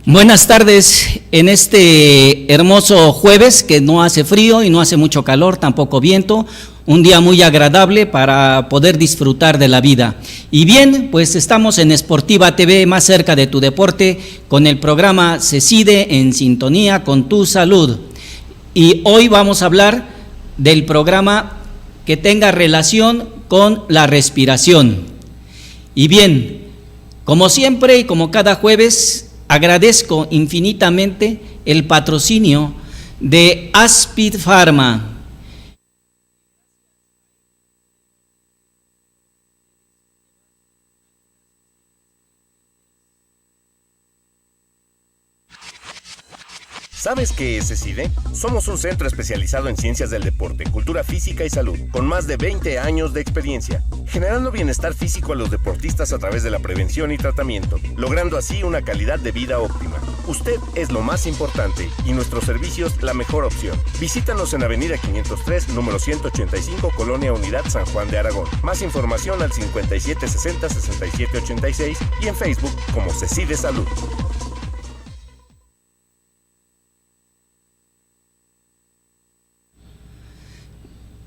Buenas tardes en este hermoso jueves que no hace frío y no hace mucho calor, tampoco viento, un día muy agradable para poder disfrutar de la vida. Y bien, pues estamos en Sportiva TV, más cerca de tu deporte, con el programa CECIDE en sintonía con tu salud. Y hoy vamos a hablar del programa que tenga relación con la respiración. Y bien, como siempre y como cada jueves, agradezco infinitamente el patrocinio de Aspid Pharma. ¿Sabes qué es CECIDE? Somos un centro especializado en ciencias del deporte, cultura física y salud, con más de 20 años de experiencia, generando bienestar físico a los deportistas a través de la prevención y tratamiento, logrando así una calidad de vida óptima. Usted es lo más importante y nuestros servicios la mejor opción. Visítanos en Avenida 503, número 185, Colonia Unidad, San Juan de Aragón. Más información al 5760-6786 y en Facebook como CECIDE Salud.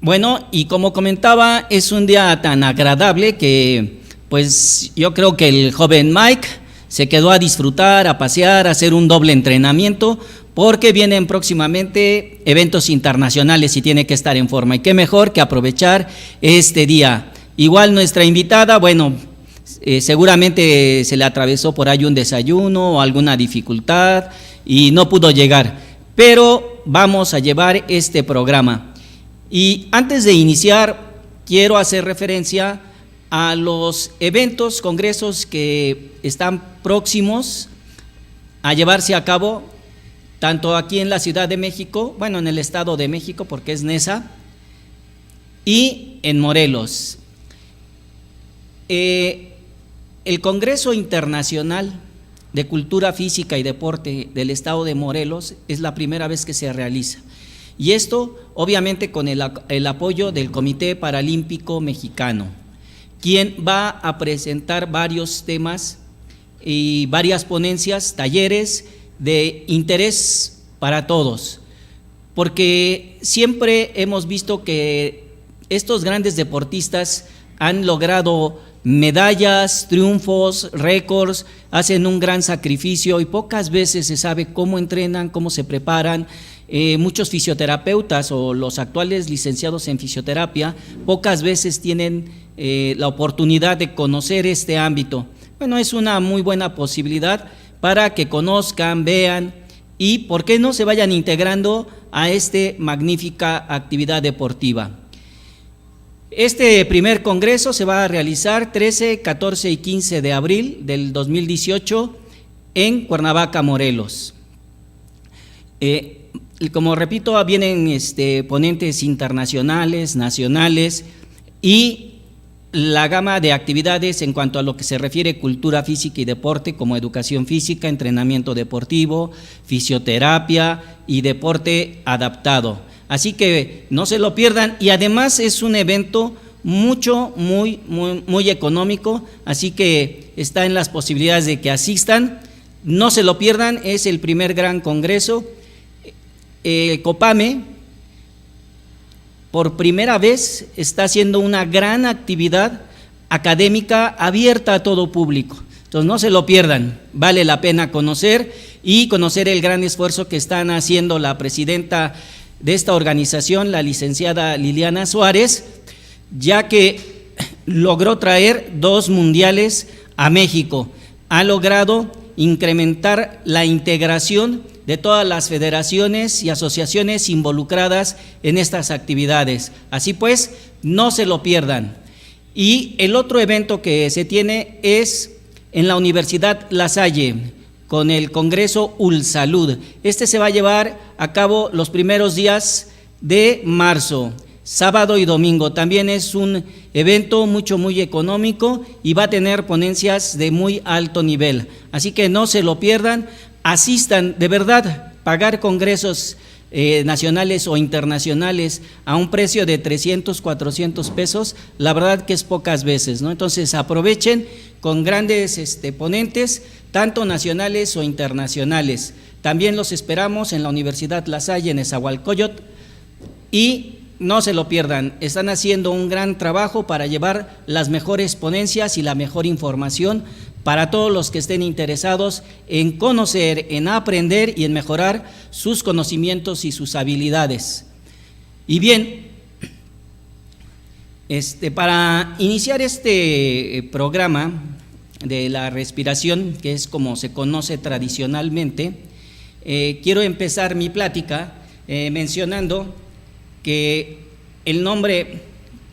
Bueno, y como comentaba, es un día tan agradable que pues yo creo que el joven Mike se quedó a disfrutar, a pasear, a hacer un doble entrenamiento, porque vienen próximamente eventos internacionales y tiene que estar en forma. Y qué mejor que aprovechar este día. Igual nuestra invitada, bueno, seguramente se le atravesó por ahí un desayuno o alguna dificultad y no pudo llegar, pero vamos a llevar este programa. Y antes de iniciar, quiero hacer referencia a los eventos, congresos que están próximos a llevarse a cabo, tanto aquí en la Ciudad de México, bueno, en el Estado de México, porque es NESA, y en Morelos. El Congreso Internacional de Cultura Física y Deporte del Estado de Morelos es la primera vez que se realiza. Y esto, obviamente, con el apoyo del Comité Paralímpico Mexicano, quien va a presentar varios temas y varias ponencias, talleres de interés para todos, porque siempre hemos visto que estos grandes deportistas han logrado medallas, triunfos, récords, hacen un gran sacrificio y pocas veces se sabe cómo entrenan, cómo se preparan. Muchos fisioterapeutas o los actuales licenciados en fisioterapia pocas veces tienen la oportunidad de conocer este ámbito. Bueno, es una muy buena posibilidad para que conozcan, vean y por qué no se vayan integrando a esta magnífica actividad deportiva. Este primer congreso se va a realizar 13, 14 y 15 de abril del 2018 en Cuernavaca, Morelos. Como repito, vienen ponentes internacionales, nacionales y la gama de actividades en cuanto a lo que se refiere a cultura física y deporte, como educación física, entrenamiento deportivo, fisioterapia y deporte adaptado. Así que no se lo pierdan y además es un evento muy económico, así que está en las posibilidades de que asistan. No se lo pierdan, es el primer gran congreso. COPAME por primera vez está haciendo una gran actividad académica abierta a todo público, entonces no se lo pierdan, vale la pena conocer el gran esfuerzo que están haciendo la presidenta de esta organización, la licenciada Liliana Suárez, ya que logró traer 2 mundiales a México, ha logrado incrementar la integración de todas las federaciones y asociaciones involucradas en estas actividades. Así pues, no se lo pierdan. Y el otro evento que se tiene es en la Universidad La Salle, con el Congreso ULSalud. Este se va a llevar a cabo los primeros días de marzo, sábado y domingo. También es un evento muy económico y va a tener ponencias de muy alto nivel. Así que no se lo pierdan. Asistan, de verdad, pagar congresos nacionales o internacionales a un precio de 300, 400 pesos, la verdad que es pocas veces, ¿no? Entonces aprovechen con grandes ponentes, tanto nacionales o internacionales. También los esperamos en la Universidad La Salle, en Nezahualcóyotl, y no se lo pierdan, están haciendo un gran trabajo para llevar las mejores ponencias y la mejor información para todos los que estén interesados en conocer, en aprender y en mejorar sus conocimientos y sus habilidades. Y bien, para iniciar este programa de la respiración, que es como se conoce tradicionalmente, quiero empezar mi plática mencionando que el nombre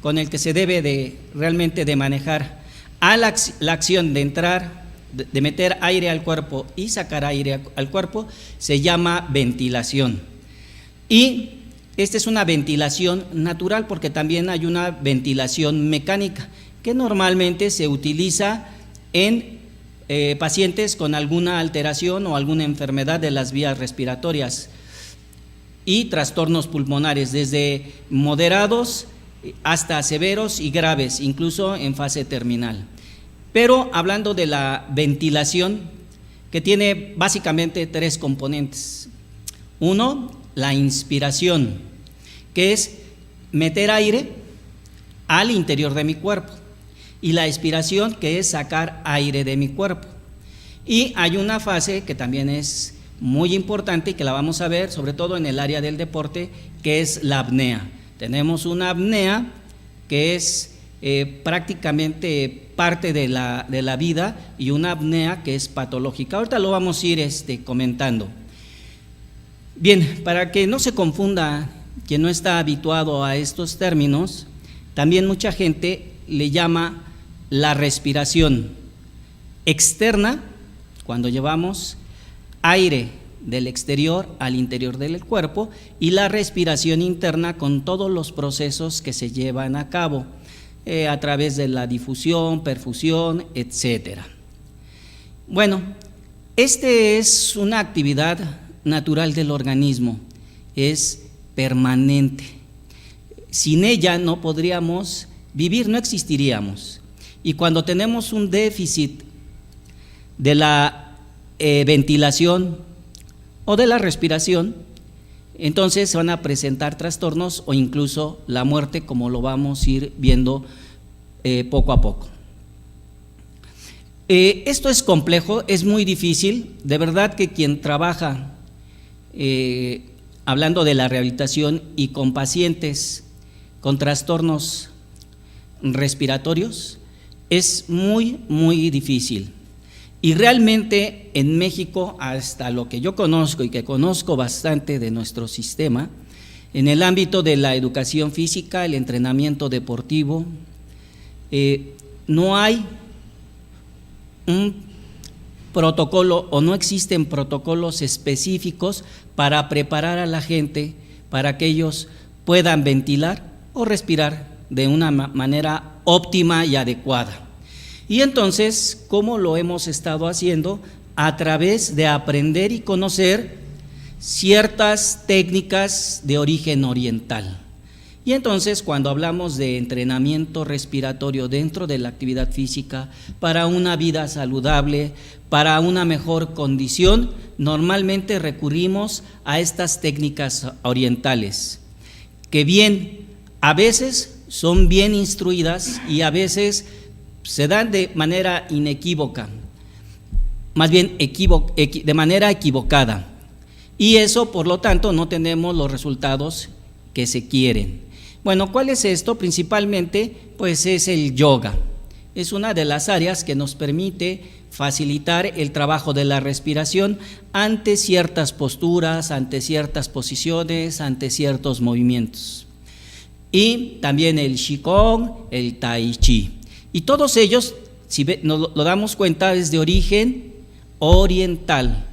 con el que se debe de realmente de manejar a la acción de entrar, de meter aire al cuerpo y sacar aire al cuerpo, se llama ventilación. Y esta es una ventilación natural, porque también hay una ventilación mecánica que normalmente se utiliza en pacientes con alguna alteración o alguna enfermedad de las vías respiratorias y trastornos pulmonares, desde moderados hasta severos y graves, incluso en fase terminal. Pero hablando de la ventilación, que tiene básicamente tres componentes. Uno, la inspiración, que es meter aire al interior de mi cuerpo, y la expiración, que es sacar aire de mi cuerpo. Y hay una fase que también es muy importante y que la vamos a ver sobre todo en el área del deporte, que es la apnea. Tenemos una apnea que es prácticamente parte de la vida, y una apnea que es patológica. Ahorita lo vamos a ir comentando. Bien, para que no se confunda quien no está habituado a estos términos, también mucha gente le llama la respiración externa, cuando llevamos aire del exterior al interior del cuerpo, y la respiración interna con todos los procesos que se llevan a cabo a través de la difusión, perfusión, etcétera. Bueno, es una actividad natural del organismo, es permanente. Sin ella no podríamos vivir, no existiríamos. Y cuando tenemos un déficit de la ventilación o de la respiración, entonces se van a presentar trastornos o incluso la muerte, como lo vamos a ir viendo poco a poco. Esto es complejo, es muy difícil. De verdad que quien trabaja hablando de la rehabilitación y con pacientes con trastornos respiratorios, es muy, muy difícil. Y realmente en México, hasta lo que yo conozco y que conozco bastante de nuestro sistema, en el ámbito de la educación física, el entrenamiento deportivo, no hay un protocolo o no existen protocolos específicos para preparar a la gente para que ellos puedan ventilar o respirar de una manera óptima y adecuada. Y entonces, ¿cómo lo hemos estado haciendo? A través de aprender y conocer ciertas técnicas de origen oriental. Y entonces, cuando hablamos de entrenamiento respiratorio dentro de la actividad física, para una vida saludable, para una mejor condición, normalmente recurrimos a estas técnicas orientales, que bien, a veces son bien instruidas y a veces se dan de manera inequívoca, más bien de manera equivocada, y eso, por lo tanto, no tenemos los resultados que se quieren. Bueno, ¿cuál es esto? Principalmente, pues es el yoga. Es una de las áreas que nos permite facilitar el trabajo de la respiración ante ciertas posturas, ante ciertas posiciones, ante ciertos movimientos. Y también el Qigong, el Tai Chi. Y todos ellos, si nos lo damos cuenta, es de origen oriental.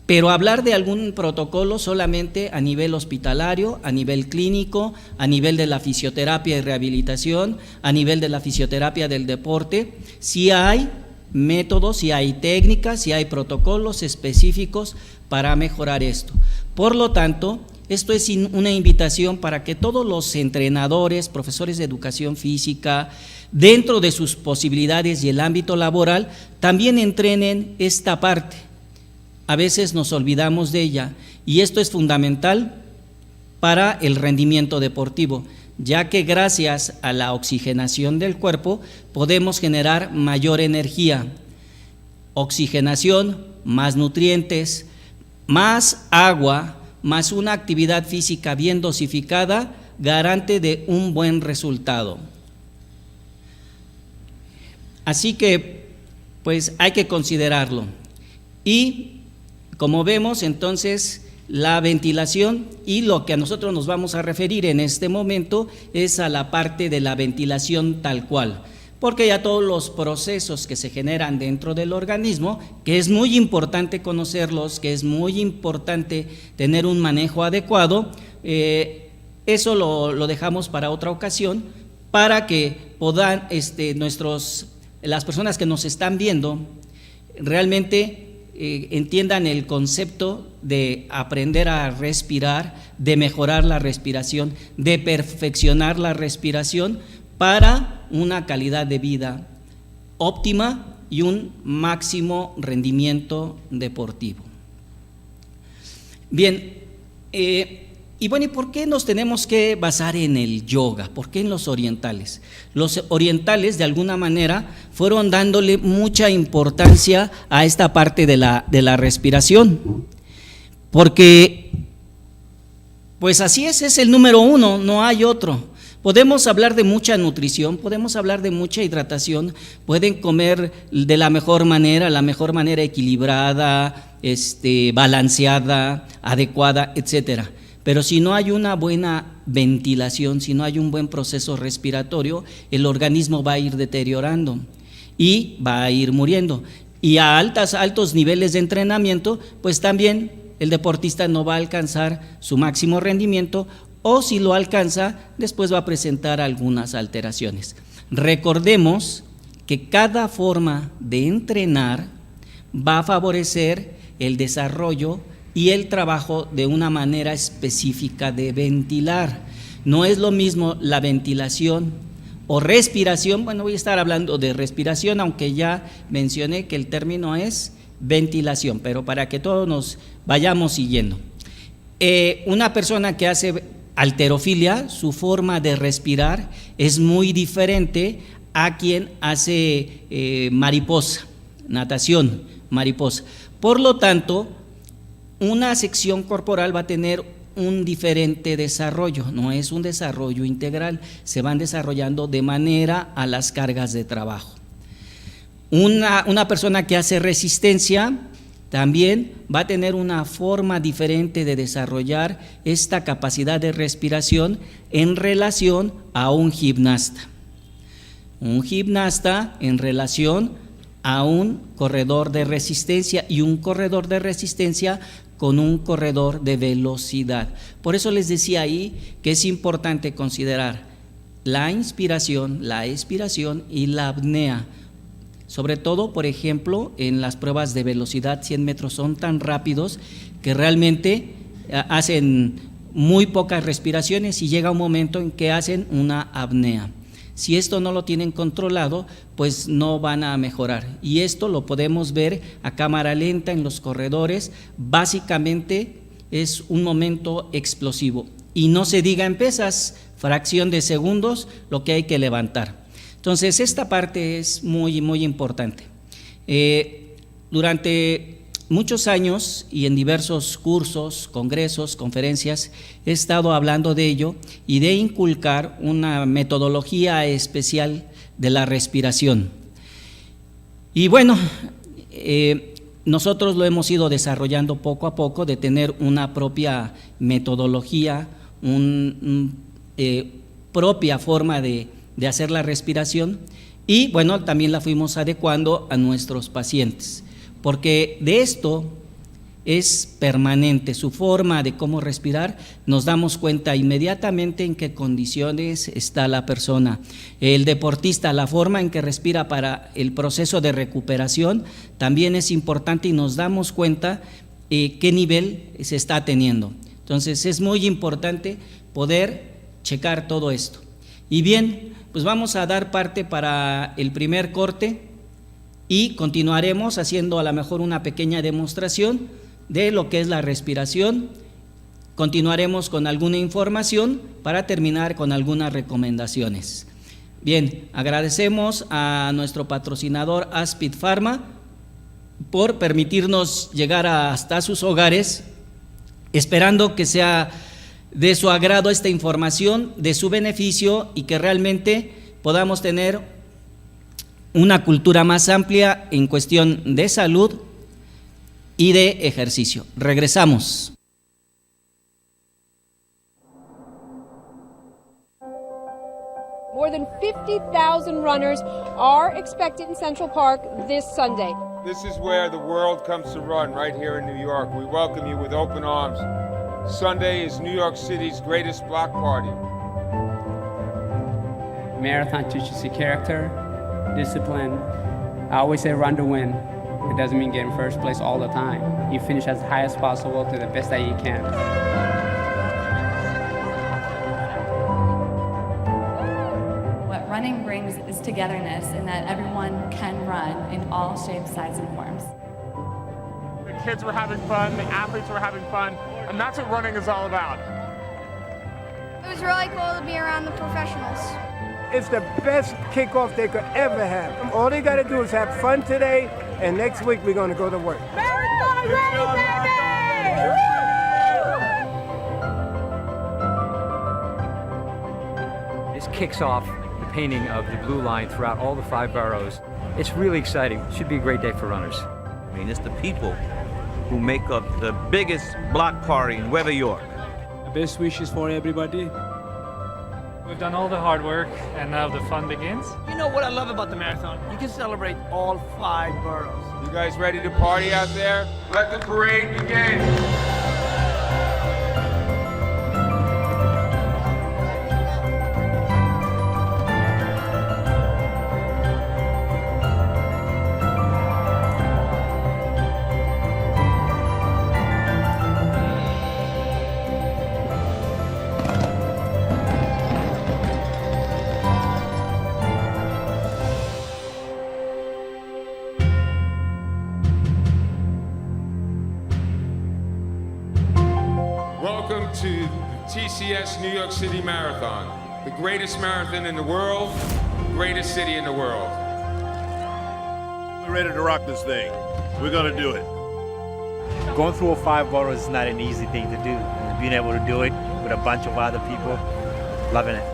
Pero hablar de algún protocolo solamente a nivel hospitalario, a nivel clínico, a nivel de la fisioterapia y rehabilitación, a nivel de la fisioterapia del deporte, sí hay métodos, sí hay técnicas, sí hay protocolos específicos para mejorar esto. Por lo tanto, Esto es una invitación para que todos los entrenadores, profesores de educación física, dentro de sus posibilidades y el ámbito laboral, también entrenen esta parte. A veces nos olvidamos de ella y esto es fundamental para el rendimiento deportivo, ya que gracias a la oxigenación del cuerpo podemos generar mayor energía. Oxigenación, más nutrientes, más agua, más una actividad física bien dosificada, garante de un buen resultado. Así que, pues hay que considerarlo. Y como vemos, entonces, la ventilación, y lo que a nosotros nos vamos a referir en este momento es a la parte de la ventilación tal cual, porque ya todos los procesos que se generan dentro del organismo, que es muy importante conocerlos, que es muy importante tener un manejo adecuado, eso lo dejamos para otra ocasión, para que puedan las personas que nos están viendo realmente entiendan el concepto de aprender a respirar, de mejorar la respiración, de perfeccionar la respiración para una calidad de vida óptima y un máximo rendimiento deportivo. Bien, y bueno, ¿y por qué nos tenemos que basar en el yoga? ¿Por qué en los orientales? Los orientales, de alguna manera, fueron dándole mucha importancia a esta parte de la respiración, porque, pues así es el número uno, no hay otro. Podemos hablar de mucha nutrición, podemos hablar de mucha hidratación, pueden comer de la mejor manera equilibrada, balanceada, adecuada, etcétera. Pero si no hay una buena ventilación, si no hay un buen proceso respiratorio, el organismo va a ir deteriorando y va a ir muriendo. Y a altos niveles de entrenamiento, pues también el deportista no va a alcanzar su máximo rendimiento, o si lo alcanza, después va a presentar algunas alteraciones. Recordemos que cada forma de entrenar va a favorecer el desarrollo y el trabajo de una manera específica de ventilar. No es lo mismo la ventilación o respiración. Bueno, voy a estar hablando de respiración, aunque ya mencioné que el término es ventilación, pero para que todos nos vayamos siguiendo. Una persona que hace halterofilia, su forma de respirar es muy diferente a quien hace mariposa, natación, mariposa. Por lo tanto, una sección corporal va a tener un diferente desarrollo, no es un desarrollo integral, se van desarrollando de manera a las cargas de trabajo. Una persona que hace resistencia también va a tener una forma diferente de desarrollar esta capacidad de respiración en relación a un gimnasta. Un gimnasta en relación a un corredor de resistencia, y un corredor de resistencia con un corredor de velocidad. Por eso les decía ahí que es importante considerar la inspiración, la expiración y la apnea. Sobre todo, por ejemplo, en las pruebas de velocidad, 100 metros son tan rápidos que realmente hacen muy pocas respiraciones y llega un momento en que hacen una apnea. Si esto no lo tienen controlado, pues no van a mejorar. Y esto lo podemos ver a cámara lenta en los corredores. Básicamente es un momento explosivo. Y no se diga en pesas, fracción de segundos lo que hay que levantar. Entonces, esta parte es muy, muy importante. Durante muchos años y en diversos cursos, congresos, conferencias, he estado hablando de ello y de inculcar una metodología especial de la respiración. Y bueno, nosotros lo hemos ido desarrollando poco a poco, de tener una propia metodología, propia forma de hacer la respiración, y bueno, también la fuimos adecuando a nuestros pacientes, porque de esto es permanente, su forma de cómo respirar, nos damos cuenta inmediatamente en qué condiciones está la persona. El deportista, la forma en que respira para el proceso de recuperación también es importante, y nos damos cuenta qué nivel se está teniendo. Entonces es muy importante poder checar todo esto. Y bien, pues vamos a dar parte para el primer corte y continuaremos haciendo a lo mejor una pequeña demostración de lo que es la respiración. Continuaremos con alguna información para terminar con algunas recomendaciones. Bien, agradecemos a nuestro patrocinador Aspid Pharma por permitirnos llegar hasta sus hogares, esperando que sea de su agrado esta información, de su beneficio y que realmente podamos tener una cultura más amplia en cuestión de salud y de ejercicio. Regresamos. More than 50,000 runners are expected in Central Park this Sunday. This is where the world comes to run, right here in New York. We welcome you with open arms. Sunday is New York City's greatest block party. Marathon teaches you character, discipline. I always say run to win. It doesn't mean getting first place all the time. You finish as high as possible to the best that you can. What running brings is togetherness, and that everyone can run in all shapes, sizes, and forms. The kids were having fun, the athletes were having fun, and that's what running is all about. It was really cool to be around the professionals. It's the best kickoff they could ever have. All they got to do is have fun today, and next week we're going to go to work. Marathon ready, baby! This kicks off the painting of the blue line throughout all the 5 boroughs. It's really exciting. It should be a great day for runners. I mean, it's the people who make up the biggest block party in Nueva York. The best wishes for everybody. We've done all the hard work, and now the fun begins. You know what I love about the marathon? You can celebrate all 5 boroughs. You guys ready to party out there? Let the parade begin. Welcome to the TCS New York City Marathon, the greatest marathon in the world, greatest city in the world. We're ready to rock this thing. We're gonna do it. Going through 5 boroughs is not an easy thing to do. And being able to do it with a bunch of other people, loving it.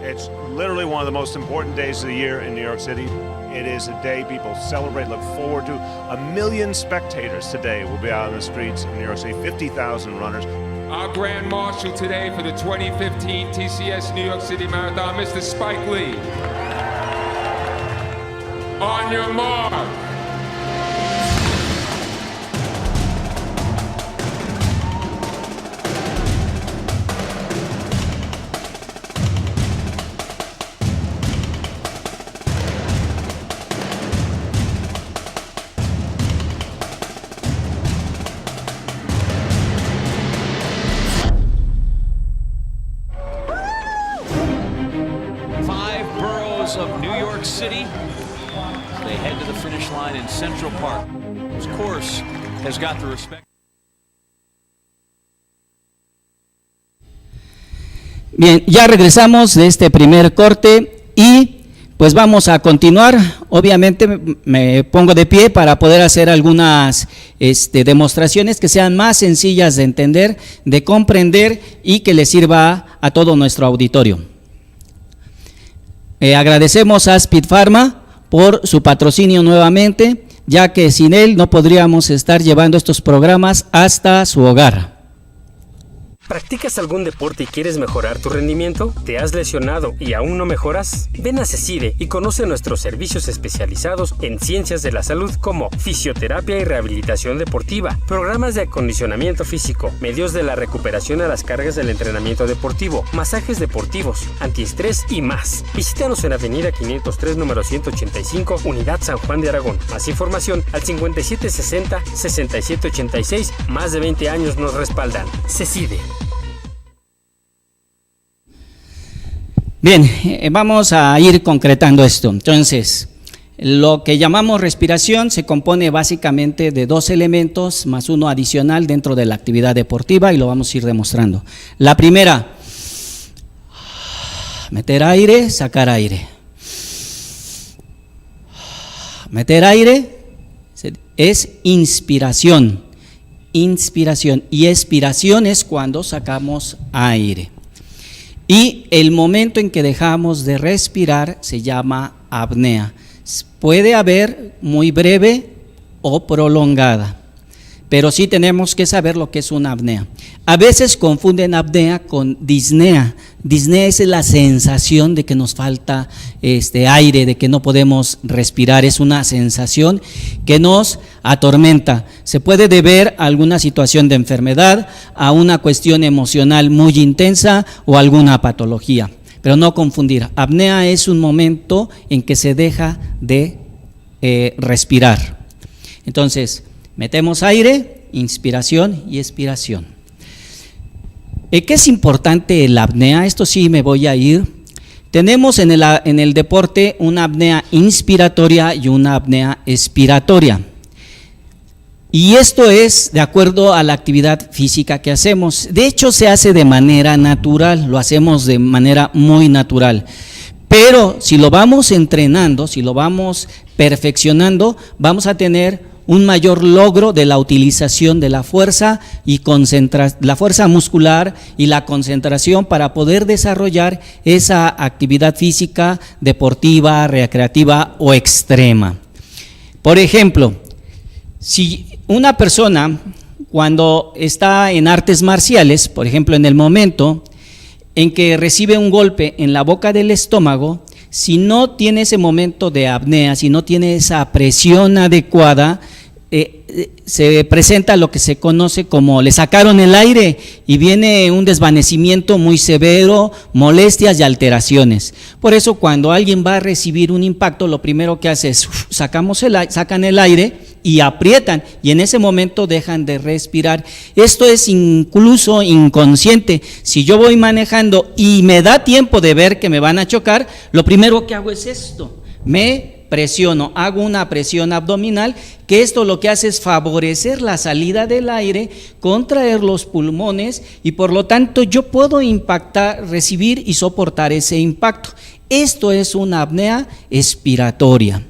It's literally one of the most important days of the year in New York City. It is a day people celebrate, look forward to. 1 million spectators today will be out on the streets in New York City, 50,000 runners. Our Grand Marshal today for the 2015 TCS New York City Marathon, Mr. Spike Lee. On your mark. Of New York City, they head to the finish line in Central Park. This course has got the respect. Bien, ya regresamos de este primer corte y pues vamos a continuar. Obviamente me pongo de pie para poder hacer algunas demostraciones que sean más sencillas de entender, de comprender y que les sirva a todo nuestro auditorio. Agradecemos a Aspid Pharma por su patrocinio nuevamente, ya que sin él no podríamos estar llevando estos programas hasta su hogar. ¿Practicas algún deporte y quieres mejorar tu rendimiento? ¿Te has lesionado y aún no mejoras? Ven a CECIDE y conoce nuestros servicios especializados en ciencias de la salud como fisioterapia y rehabilitación deportiva, programas de acondicionamiento físico, medios de la recuperación a las cargas del entrenamiento deportivo, masajes deportivos, antiestrés y más. Visítanos en Avenida 503, número 185, Unidad San Juan de Aragón. Más información al 5760-6786. Más de 20 años nos respaldan. CECIDE. Bien, vamos a ir concretando esto. Entonces, lo que llamamos respiración se compone básicamente de dos elementos más uno adicional dentro de la actividad deportiva y lo vamos a ir demostrando. La primera, meter aire, sacar aire. Meter aire es inspiración, inspiración, y expiración es cuando sacamos aire. Y el momento en que dejamos de respirar se llama apnea. Puede haber muy breve o prolongada, pero sí tenemos que saber lo que es una apnea. A veces confunden apnea con disnea. Disnea es la sensación de que nos falta aire, de que no podemos respirar. Es una sensación que nos atormenta. Se puede deber a alguna situación de enfermedad, a una cuestión emocional muy intensa o alguna patología. Pero no confundir. Apnea es un momento en que se deja de respirar. Entonces, metemos aire, inspiración y expiración. ¿Qué es importante la apnea? Esto sí me voy a ir. Tenemos en el deporte una apnea inspiratoria y una apnea expiratoria. Y esto es de acuerdo a la actividad física que hacemos. De hecho, se hace de manera natural, lo hacemos de manera muy natural. Pero si lo vamos entrenando, si lo vamos perfeccionando, vamos a tener un mayor logro de la utilización de la fuerza y la fuerza muscular y la concentración para poder desarrollar esa actividad física deportiva, recreativa o extrema. Por ejemplo, si una persona cuando está en artes marciales, por ejemplo en el momento en que recibe un golpe en la boca del estómago, si no tiene ese momento de apnea, si no tiene esa presión adecuada, se presenta lo que se conoce como le sacaron el aire y viene un desvanecimiento muy severo, molestias y alteraciones. Por eso cuando alguien va a recibir un impacto, lo primero que hace es sacan el aire y aprietan y en ese momento dejan de respirar. Esto es incluso inconsciente. Si yo voy manejando y me da tiempo de ver que me van a chocar, lo primero que hago es esto, me presiono, hago una presión abdominal, que esto lo que hace es favorecer la salida del aire, contraer los pulmones y por lo tanto yo puedo recibir y soportar ese impacto. Esto es una apnea expiratoria.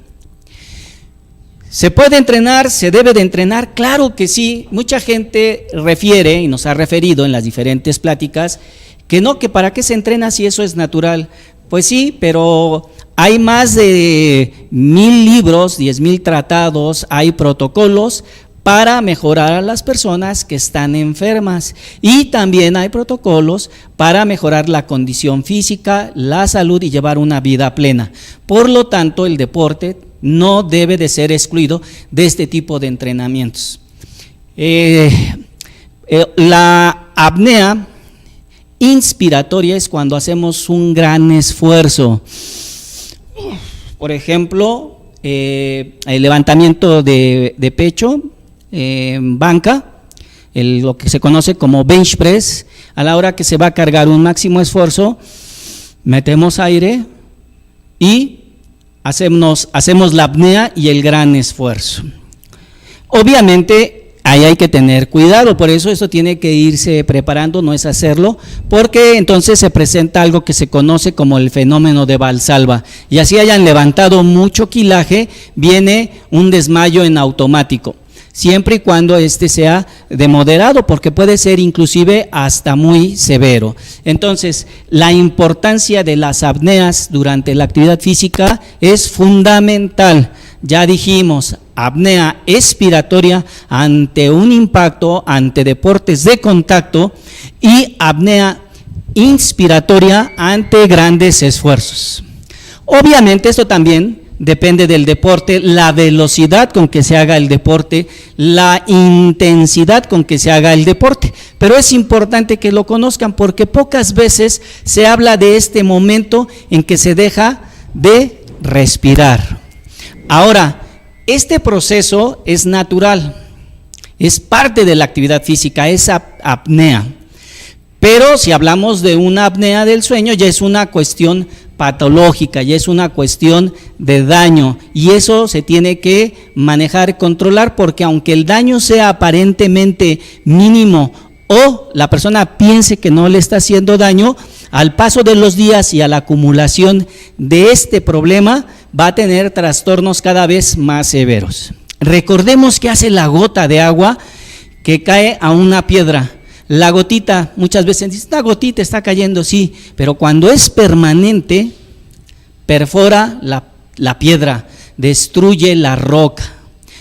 ¿Se puede entrenar? ¿Se debe de entrenar? Claro que sí. Mucha gente refiere y nos ha referido en las diferentes pláticas que no, que para qué se entrena si eso es natural. Pues sí, pero hay más de 1000 libros, 10,000 tratados, hay protocolos para mejorar a las personas que están enfermas y también hay protocolos para mejorar la condición física, la salud y llevar una vida plena. Por lo tanto, el deporte no debe de ser excluido de este tipo de entrenamientos. La apnea inspiratoria es cuando hacemos un gran esfuerzo. Por ejemplo, el levantamiento de pecho, banca, lo que se conoce como bench press. A la hora que se va a cargar un máximo esfuerzo, metemos aire y hacemos la apnea y el gran esfuerzo. Obviamente, ahí hay que tener cuidado, por eso esto tiene que irse preparando, no es hacerlo, porque entonces se presenta algo que se conoce como el fenómeno de Valsalva, y así hayan levantado mucho quilaje, viene un desmayo en automático, siempre y cuando este sea de moderado, porque puede ser inclusive hasta muy severo. Entonces, la importancia de las apneas durante la actividad física es fundamental. ya dijimos, apnea expiratoria ante un impacto, ante deportes de contacto, y apnea inspiratoria ante grandes esfuerzos. Obviamente esto también depende del deporte, la velocidad con que se haga el deporte, la intensidad con que se haga el deporte, pero es importante que lo conozcan porque pocas veces se habla de este momento en que se deja de respirar. Ahora, este proceso es natural, es parte de la actividad física, es apnea, pero si hablamos de una apnea del sueño ya es una cuestión patológica, ya es una cuestión de daño, y eso se tiene que manejar y controlar, porque aunque el daño sea aparentemente mínimo o la persona piense que no le está haciendo daño, al paso de los días y a la acumulación de este problema va a tener trastornos cada vez más severos. Recordemos que hace la gota de agua que cae a una piedra. La gotita, muchas veces dicen, esta gotita está cayendo, sí, pero cuando es permanente, perfora la piedra, destruye la roca.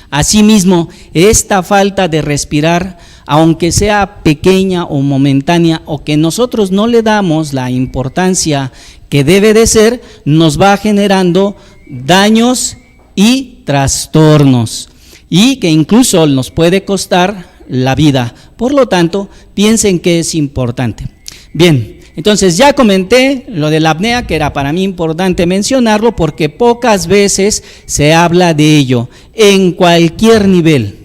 Asimismo, esta falta de respirar, aunque sea pequeña o momentánea, o que nosotros no le damos la importancia que debe de ser, nos va generando daños y trastornos, y que incluso nos puede costar la vida. Por lo tanto, piensen que es importante. Bien, entonces ya comenté lo de la apnea, que era para mí importante mencionarlo porque pocas veces se habla de ello en cualquier nivel,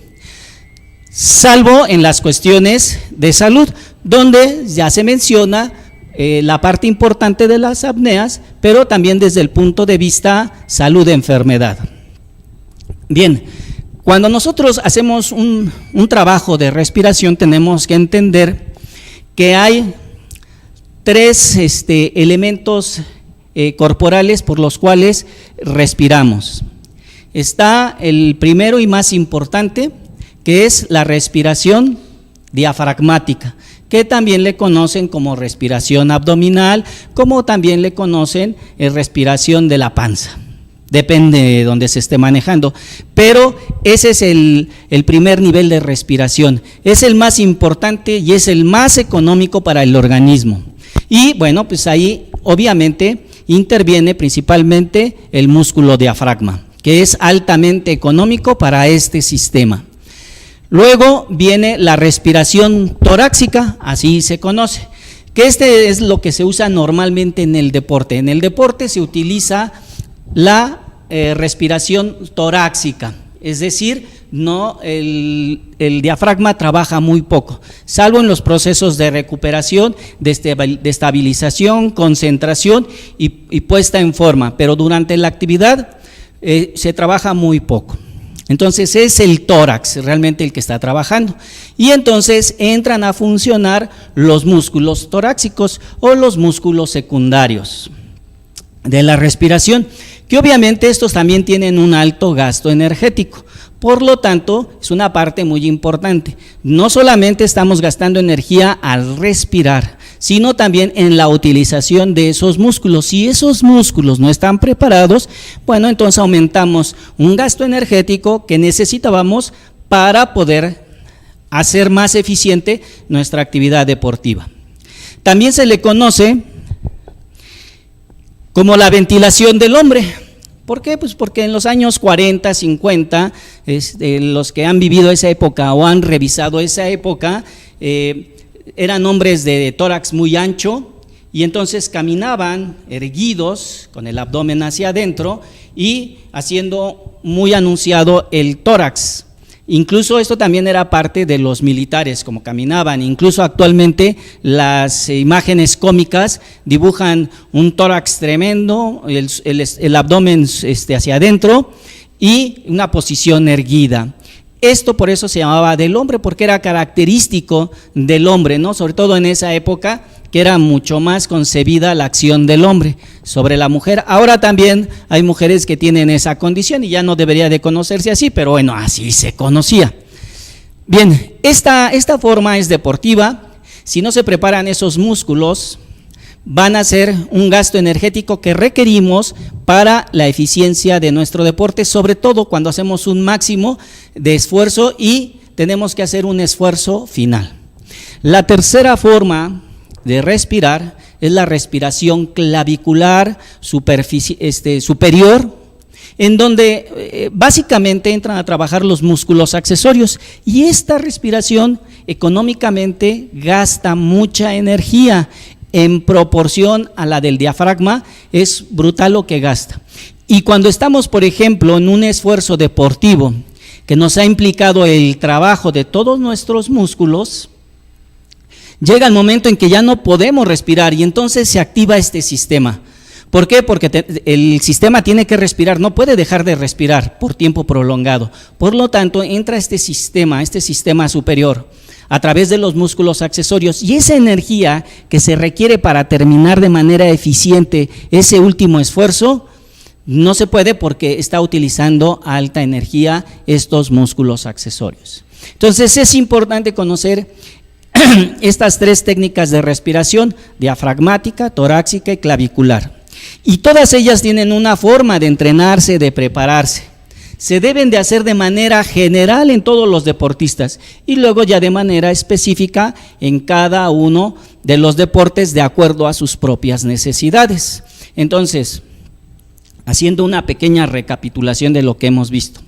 salvo en las cuestiones de salud, donde ya se menciona la parte importante de las apneas, pero también desde el punto de vista salud-enfermedad. Bien, cuando nosotros hacemos un trabajo de respiración, tenemos que entender que hay tres elementos corporales por los cuales respiramos. Está el primero y más importante, que es la respiración diafragmática, que también le conocen como respiración abdominal, como también le conocen respiración de la panza. Depende de donde se esté manejando, pero ese es el primer nivel de respiración, es el más importante y es el más económico para el organismo. Y bueno, pues ahí obviamente interviene principalmente el músculo diafragma, que es altamente económico para este sistema. Luego viene la respiración torácica, así se conoce, que es lo que se usa normalmente en el deporte. En el deporte se utiliza la respiración torácica, es decir, no el diafragma trabaja muy poco, salvo en los procesos de recuperación, de estabilización, concentración y puesta en forma, pero durante la actividad se trabaja muy poco. Entonces es el tórax realmente el que está trabajando, y entonces entran a funcionar los músculos torácicos o los músculos secundarios de la respiración, que obviamente estos también tienen un alto gasto energético. Por lo tanto, es una parte muy importante. No solamente estamos gastando energía al respirar, sino también en la utilización de esos músculos. Si esos músculos no están preparados, bueno, entonces aumentamos un gasto energético que necesitábamos para poder hacer más eficiente nuestra actividad deportiva. También se le conoce como la ventilación del hombre. ¿Por qué? Pues porque en los años 40, 50, los que han vivido esa época o han revisado esa época, eran hombres de tórax muy ancho, y entonces caminaban erguidos con el abdomen hacia adentro y haciendo muy anunciado el tórax. Incluso esto también era parte de los militares, como caminaban. Incluso actualmente las imágenes cómicas dibujan un tórax tremendo, el abdomen hacia adentro y una posición erguida. Esto por eso se llamaba del hombre, porque era característico del hombre, ¿no? Sobre todo en esa época, que era mucho más concebida la acción del hombre sobre la mujer. Ahora también hay mujeres que tienen esa condición y ya no debería de conocerse así, pero bueno, así se conocía. Bien, esta forma es deportiva. Si no se preparan esos músculos, van a ser un gasto energético que requerimos para la eficiencia de nuestro deporte, sobre todo cuando hacemos un máximo de esfuerzo y tenemos que hacer un esfuerzo final. La tercera forma de respirar es la respiración clavicular superior, en donde básicamente entran a trabajar los músculos accesorios, y esta respiración económicamente gasta mucha energía en proporción a la del diafragma, es brutal lo que gasta. Y cuando estamos, por ejemplo, en un esfuerzo deportivo que nos ha implicado el trabajo de todos nuestros músculos, llega el momento en que ya no podemos respirar y entonces se activa este sistema. ¿Por qué? Porque el sistema tiene que respirar, no puede dejar de respirar por tiempo prolongado. Por lo tanto, entra este sistema superior a través de los músculos accesorios, y esa energía que se requiere para terminar de manera eficiente ese último esfuerzo, no se puede porque está utilizando alta energía estos músculos accesorios. Entonces es importante conocer estas tres técnicas de respiración: diafragmática, torácica y clavicular. Y todas ellas tienen una forma de entrenarse, de prepararse. Se deben de hacer de manera general en todos los deportistas y luego ya de manera específica en cada uno de los deportes de acuerdo a sus propias necesidades. Entonces, haciendo una pequeña recapitulación de lo que hemos visto.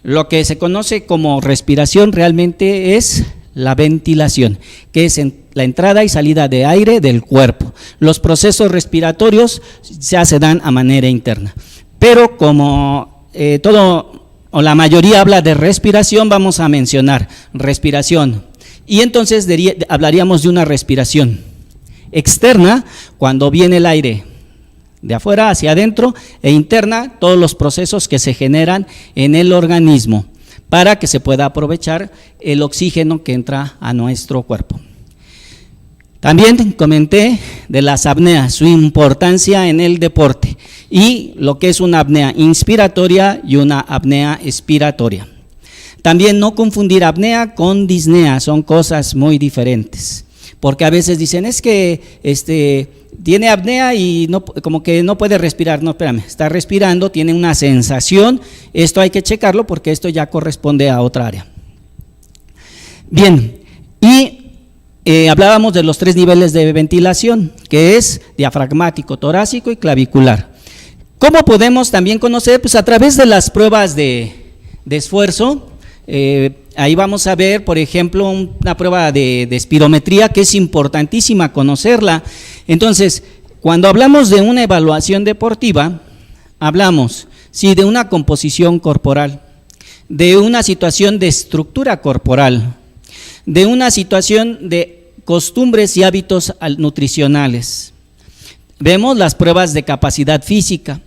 Lo que se conoce como respiración realmente es la ventilación, que es la entrada y salida de aire del cuerpo. Los procesos respiratorios ya se dan a manera interna, pero como todo o la mayoría habla de respiración, vamos a mencionar respiración, y entonces hablaríamos de una respiración externa, cuando viene el aire de afuera hacia adentro, e interna, todos los procesos que se generan en el organismo para que se pueda aprovechar el oxígeno que entra a nuestro cuerpo. También comenté de las apneas, su importancia en el deporte y lo que es una apnea inspiratoria y una apnea expiratoria. También no confundir apnea con disnea, son cosas muy diferentes, porque a veces dicen es que tiene apnea y no, como que no puede respirar. No, espérame, está respirando, tiene una sensación, esto hay que checarlo porque esto ya corresponde a otra área. Bien, y hablábamos de los tres niveles de ventilación, que es diafragmático, torácico y clavicular. ¿Cómo podemos también conocer? Pues a través de las pruebas de esfuerzo. Ahí vamos a ver, por ejemplo, una prueba de espirometría que es importantísima conocerla. Entonces, cuando hablamos de una evaluación deportiva, hablamos, sí, de una composición corporal, de una situación de estructura corporal, de una situación de costumbres y hábitos nutricionales. Vemos las pruebas de capacidad física,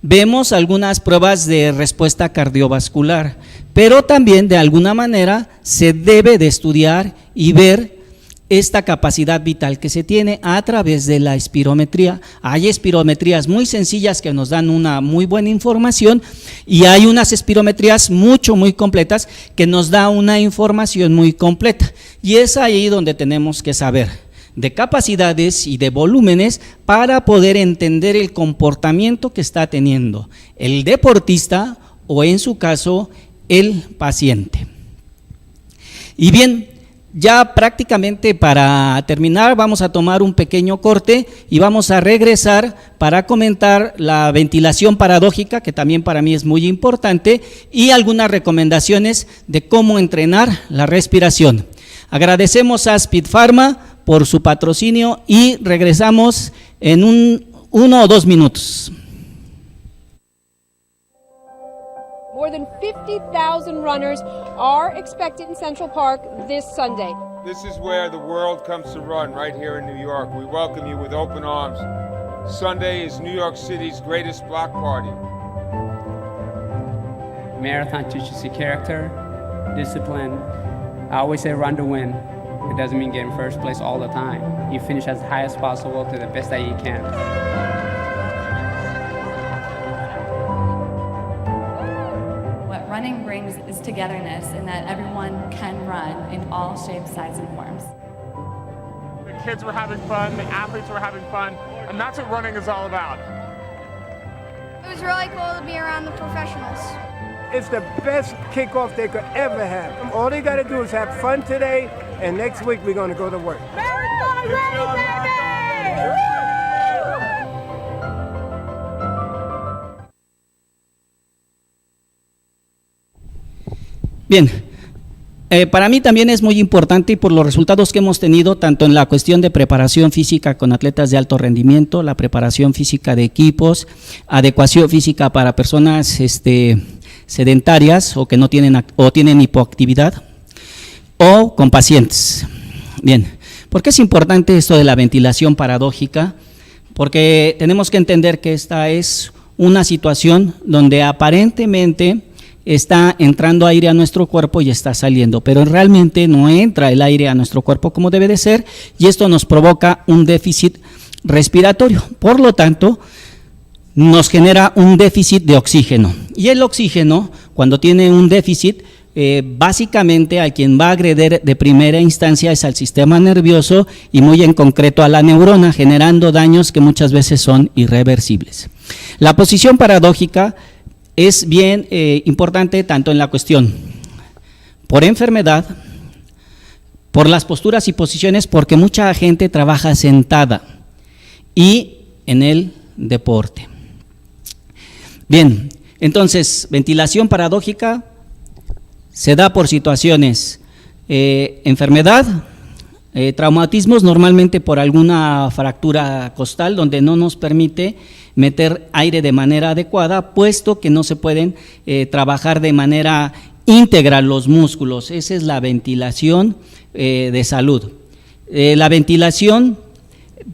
vemos algunas pruebas de respuesta cardiovascular, pero también de alguna manera se debe de estudiar y ver esta capacidad vital que se tiene a través de la espirometría. Hay espirometrías muy sencillas que nos dan una muy buena información y hay unas espirometrías muy completas que nos da una información muy completa, y es ahí donde tenemos que saber de capacidades y de volúmenes para poder entender el comportamiento que está teniendo el deportista o en su caso el paciente. Y bien, ya prácticamente para terminar vamos a tomar un pequeño corte y vamos a regresar para comentar la ventilación paradójica, que también para mí es muy importante, y algunas recomendaciones de cómo entrenar la respiración. Agradecemos a Speed Pharma por su patrocinio y regresamos en 1 o 2 minutos. More than 50,000 runners are expected in Central Park this Sunday. This is where the world comes to run, right here in New York. We welcome you with open arms. Sunday is New York City's greatest block party. Marathon teaches you character, discipline. I always say run to win. It doesn't mean getting first place all the time. You finish as high as possible to the best that you can. What running brings is togetherness in that everyone can run in all shapes, sizes, and forms. The The kids were having fun, the athletes were having fun, and that's what running is all about. It was really cool to be around the professionals. It's the best kickoff they could ever have. All they got to do is have fun today, and next week we're going to go to work. Marathon ready, baby! Bien, para mí también es muy importante y por los resultados que hemos tenido, tanto en la cuestión de preparación física con atletas de alto rendimiento, la preparación física de equipos, adecuación física para personas sedentarias o que no tienen o tienen hipoactividad, o con pacientes. Bien, ¿por qué es importante esto de la ventilación paradójica? Porque tenemos que entender que esta es una situación donde aparentemente está entrando aire a nuestro cuerpo y está saliendo, pero realmente no entra el aire a nuestro cuerpo como debe de ser, y esto nos provoca un déficit respiratorio. Por lo tanto, nos genera un déficit de oxígeno, y el oxígeno, cuando tiene un déficit, básicamente a quien va a agredir de primera instancia es al sistema nervioso y muy en concreto a la neurona, generando daños que muchas veces son irreversibles. La posición paradójica es bien importante tanto en la cuestión por enfermedad, por las posturas y posiciones, porque mucha gente trabaja sentada, y en el deporte. Bien, entonces, ventilación paradójica se da por situaciones, enfermedad, traumatismos, normalmente por alguna fractura costal donde no nos permite meter aire de manera adecuada, puesto que no se pueden trabajar de manera íntegra los músculos. Esa es la ventilación de salud. La ventilación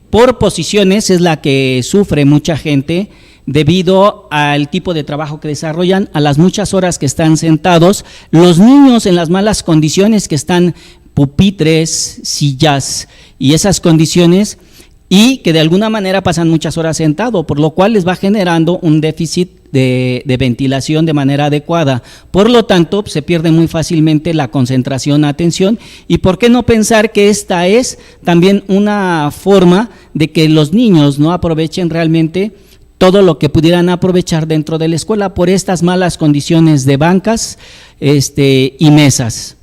por posiciones es la que sufre mucha gente debido al tipo de trabajo que desarrollan, a las muchas horas que están sentados, los niños en las malas condiciones que están pupitres, sillas y esas condiciones, y que de alguna manera pasan muchas horas sentado, por lo cual les va generando un déficit de ventilación de manera adecuada. Por lo tanto, se pierde muy fácilmente la concentración, atención, y por qué no pensar que esta es también una forma de que los niños no aprovechen realmente todo lo que pudieran aprovechar dentro de la escuela por estas malas condiciones de bancas y mesas,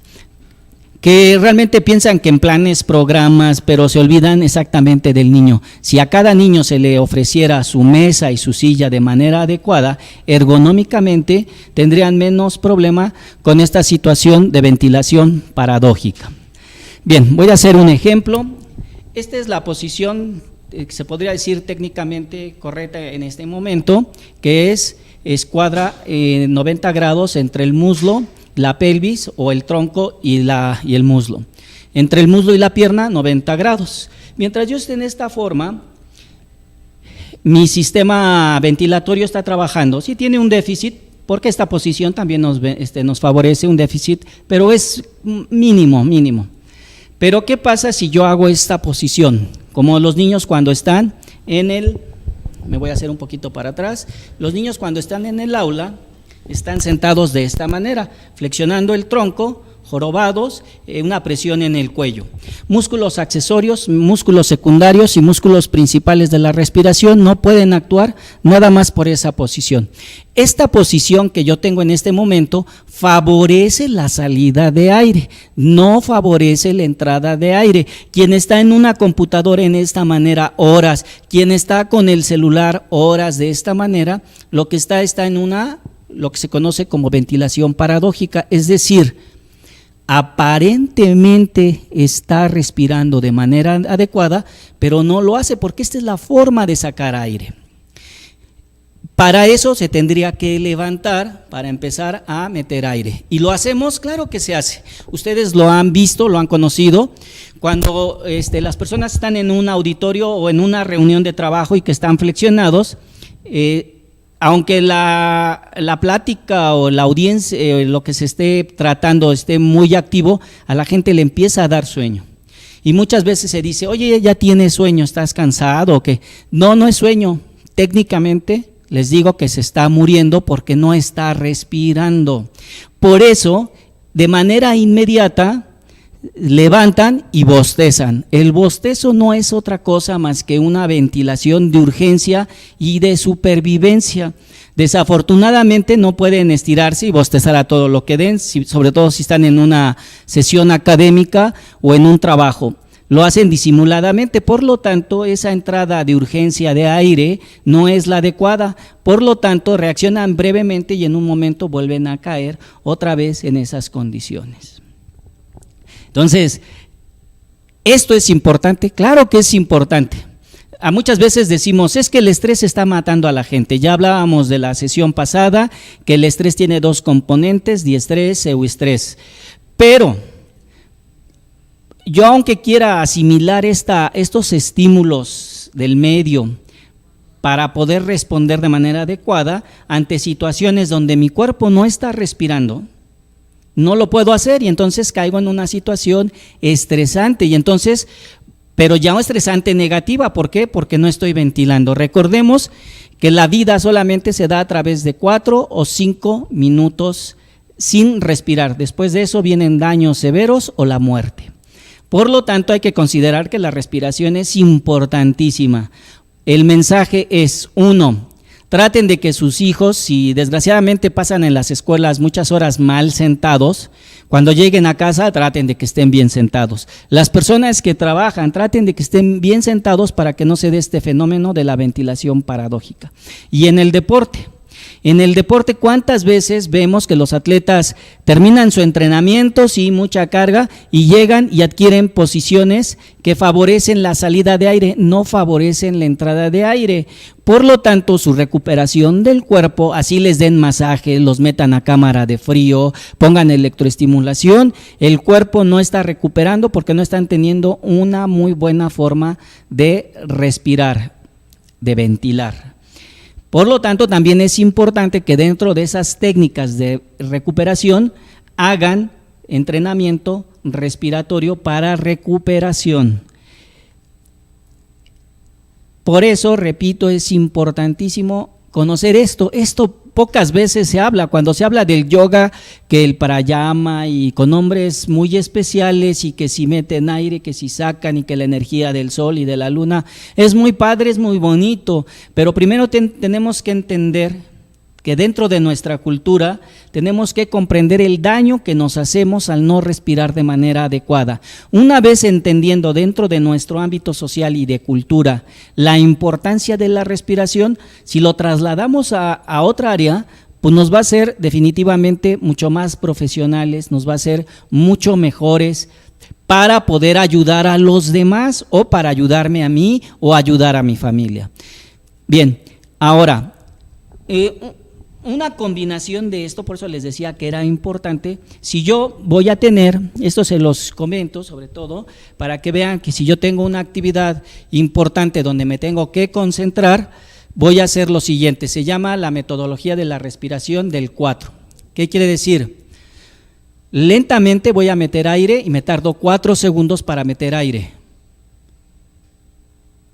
que realmente piensan que en planes, programas, pero se olvidan exactamente del niño. Si a cada niño se le ofreciera su mesa y su silla de manera adecuada, ergonómicamente tendrían menos problema con esta situación de ventilación paradójica. Bien, voy a hacer un ejemplo. Esta es la posición que se podría decir técnicamente correcta en este momento, que es escuadra 90 grados entre el muslo, la pelvis o el tronco y el muslo. Entre el muslo y la pierna, 90 grados. Mientras yo esté en esta forma, mi sistema ventilatorio está trabajando. Sí tiene un déficit, porque esta posición también nos favorece un déficit, pero es mínimo. Pero ¿qué pasa si yo hago esta posición? Como los niños cuando están me voy a hacer un poquito para atrás, los niños cuando están en el aula están sentados de esta manera, flexionando el tronco, jorobados, una presión en el cuello. Músculos accesorios, músculos secundarios y músculos principales de la respiración no pueden actuar nada más por esa posición. Esta posición que yo tengo en este momento favorece la salida de aire, no favorece la entrada de aire. Quien está en una computadora en esta manera horas, quien está con el celular horas de esta manera, lo que está en lo que se conoce como ventilación paradójica, es decir, aparentemente está respirando de manera adecuada, pero no lo hace porque esta es la forma de sacar aire. Para eso se tendría que levantar para empezar a meter aire. ¿Y lo hacemos? Claro que se hace. Ustedes lo han visto, lo han conocido. Cuando las personas están en un auditorio o en una reunión de trabajo y que están flexionados, aunque la plática o la audiencia, lo que se esté tratando esté muy activo, a la gente le empieza a dar sueño. Y muchas veces se dice, oye, ya tienes sueño, ¿estás cansado o qué? No es sueño. Técnicamente les digo que se está muriendo porque no está respirando. Por eso, de manera inmediata, levantan y bostezan. El bostezo no es otra cosa más que una ventilación de urgencia y de supervivencia. Desafortunadamente no pueden estirarse y bostezar a todo lo que den, sobre todo si están en una sesión académica o en un trabajo. Lo hacen disimuladamente, por lo tanto esa entrada de urgencia de aire no es la adecuada, por lo tanto reaccionan brevemente y en un momento vuelven a caer otra vez en esas condiciones. Entonces, ¿esto es importante? Claro que es importante. Muchas veces decimos, es que el estrés está matando a la gente. Ya hablábamos de la sesión pasada, que el estrés tiene dos componentes, diestrés, euestrés. Pero yo, aunque quiera asimilar estos estímulos del medio para poder responder de manera adecuada ante situaciones donde mi cuerpo no está respirando, no lo puedo hacer y entonces caigo en una situación estresante y entonces, pero ya estresante negativa. ¿Por qué? Porque no estoy ventilando. Recordemos que la vida solamente se da a través de 4 o 5 minutos sin respirar. Después de eso vienen daños severos o la muerte. Por lo tanto, hay que considerar que la respiración es importantísima. El mensaje es: 1, traten de que sus hijos, si desgraciadamente pasan en las escuelas muchas horas mal sentados, cuando lleguen a casa traten de que estén bien sentados. Las personas que trabajan traten de que estén bien sentados para que no se dé este fenómeno de la ventilación paradójica. Y en el deporte, ¿cuántas veces vemos que los atletas terminan su entrenamiento, sí, mucha carga, y llegan y adquieren posiciones que favorecen la salida de aire, no favorecen la entrada de aire? Por lo tanto, su recuperación del cuerpo, así les den masaje, los metan a cámara de frío, pongan electroestimulación, el cuerpo no está recuperando porque no están teniendo una muy buena forma de respirar, de ventilar. Por lo tanto, también es importante que dentro de esas técnicas de recuperación hagan entrenamiento respiratorio para recuperación. Por eso, repito, es importantísimo conocer esto. Esto pocas veces se habla. Cuando se habla del yoga, que el pranayama y con nombres muy especiales y que si meten aire, que si sacan y que la energía del sol y de la luna, es muy padre, es muy bonito, pero primero tenemos que entender que dentro de nuestra cultura tenemos que comprender el daño que nos hacemos al no respirar de manera adecuada. Una vez entendiendo dentro de nuestro ámbito social y de cultura la importancia de la respiración, si lo trasladamos a otra área, pues nos va a hacer definitivamente mucho más profesionales, nos va a hacer mucho mejores para poder ayudar a los demás o para ayudarme a mí o ayudar a mi familia. Bien, ahora, una combinación de esto, por eso les decía que era importante, si yo voy a tener, esto se los comento sobre todo, para que vean que si yo tengo una actividad importante donde me tengo que concentrar, voy a hacer lo siguiente, se llama la metodología de la respiración del 4. ¿Qué quiere decir? Lentamente voy a meter aire y me tardo 4 segundos para meter aire.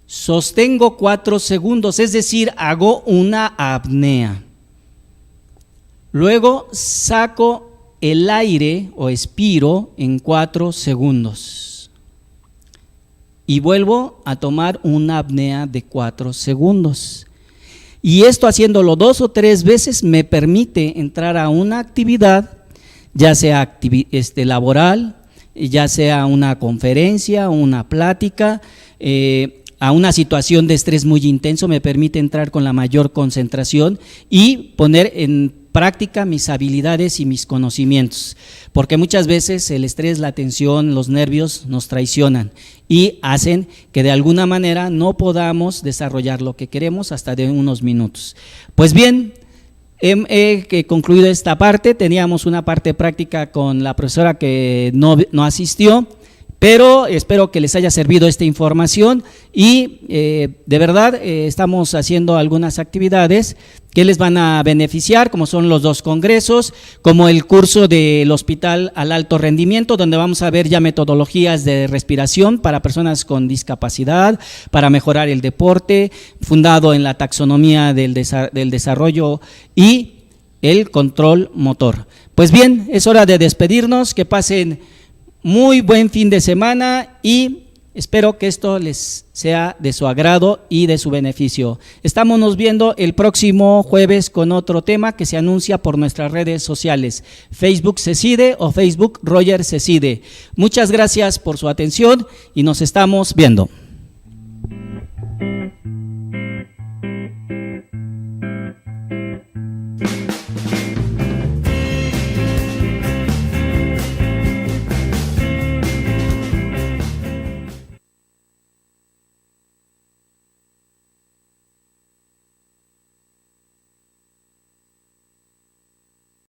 Sostengo 4 segundos, es decir, hago una apnea. Luego saco el aire o expiro en 4 segundos y vuelvo a tomar una apnea de 4 segundos. Y esto haciéndolo 2 o 3 veces me permite entrar a una actividad, ya sea laboral, ya sea una conferencia, una plática, a una situación de estrés muy intenso, me permite entrar con la mayor concentración y poner en práctica mis habilidades y mis conocimientos, porque muchas veces el estrés, la tensión, los nervios nos traicionan y hacen que de alguna manera no podamos desarrollar lo que queremos hasta de unos minutos. Pues bien, he concluido esta parte. Teníamos una parte práctica con la profesora que no asistió, pero espero que les haya servido esta información y de verdad estamos haciendo algunas actividades que les van a beneficiar, como son los 2 congresos, como el curso del Hospital al Alto Rendimiento, donde vamos a ver ya metodologías de respiración para personas con discapacidad, para mejorar el deporte, fundado en la taxonomía del desarrollo y el control motor. Pues bien, es hora de despedirnos, que pasen muy buen fin de semana y espero que esto les sea de su agrado y de su beneficio. Estámonos viendo el próximo jueves con otro tema que se anuncia por nuestras redes sociales, Facebook Cecide o Facebook Roger Cecide. Muchas gracias por su atención y nos estamos viendo.